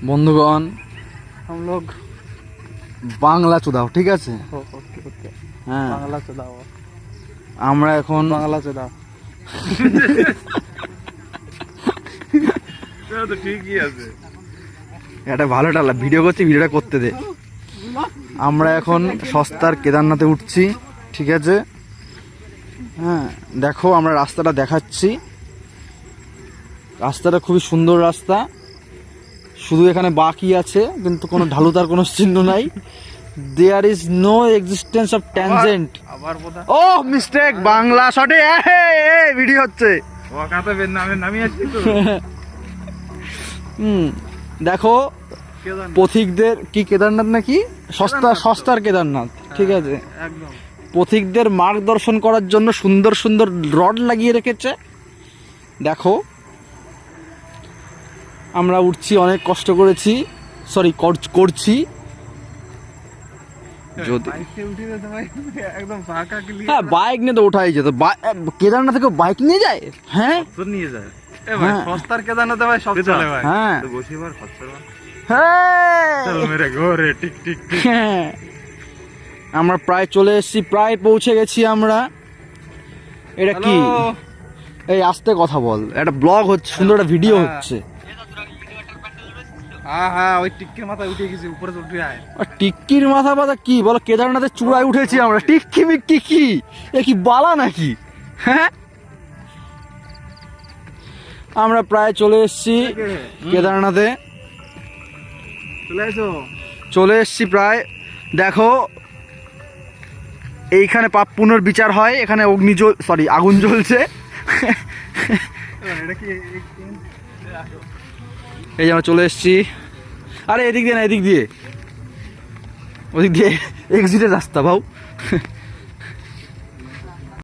বন্ধুগণ हम लोग বাংলা চোদাও, ঠিক আছে? হ্যাঁ, বাংলা চোদাও। আমরা এখন বাংলা চোদাও। তো ঠিকই আছে। এটা ভালো টালা ভিডিও করছি, ভিডিওটা করতে দে। আমরা এখন সস্তার কেদারনাথে উঠছি, ঠিক আছে? হ্যাঁ, দেখো আমরা রাস্তাটা দেখাচ্ছি। রাস্তাটা খুবই সুন্দর রাস্তা, শুধু এখানে বাকি আছে, কিন্তু কোনো ঢালুতার কোনো চিহ্ন নাই। There is no existence of tangent. আবার কোথা? ও মিস্টেক, বাংলা শটে ভিডিও হচ্ছে। ওকাতে বের নামে নামিয়ে আসছি তো। দেখো পথিকদের কি কেদারনাথ নাকি সস্তার কেদারনাথ, ঠিক আছে? একদম পথিকদের মার্গদর্শন করার জন্য সুন্দর সুন্দর রড লাগিয়ে রেখেছে। দেখো আমরা উঠছি, অনেক কষ্ট করেছি, সরি করছি। যদি বাইকে উঠে যেতে ভাই একদম ফাঁকা ক্লিয়ার। হ্যাঁ, বাইক নিয়ে তো ওঠাই যেত। কেদারনাথ থেকে বাইক নিয়ে যায়? হ্যাঁ তো নিয়ে যায়। এ ভাই সস্তার কেদারনাথে ভাই সব চলে ভাই। হ্যাঁ তো বসিবার খরচা। হ্যাঁ, চলো মেরে ঘরে টিক টিক টিক। হ্যাঁ। আমরা প্রায় চলে এসেছি, প্রায় পৌঁছে গেছি আমরা। এটা কি? এই আস্তে কথা বল, একটা ব্লগ হচ্ছে, সুন্দর একটা ভিডিও হচ্ছে। হ্যাঁ ওই টিক্কির মাথায় উঠে গেছি, উপরে তো উঠে আয়। আর টিক্কির মাথা পাতা কি বলো? কেদারনাথের চূড়ায় উঠেছি আমরা। টিক্কি মিক্কি কি? এ কি বালা নাকি? হ্যাঁ, আমরা প্রায় চলে এসেছি কেদারনাথে। চলে এসেছি প্রায়। দেখো এইখানে পাপ পুনর বিচার হয়, এখানে আগুন জ্বলছে। এই যে আমরা চলে এসেছি। আরে এদিক দিয়ে না, এদিক দিয়ে, ওদিক দিয়ে এক্সিটের রাস্তা ভাও।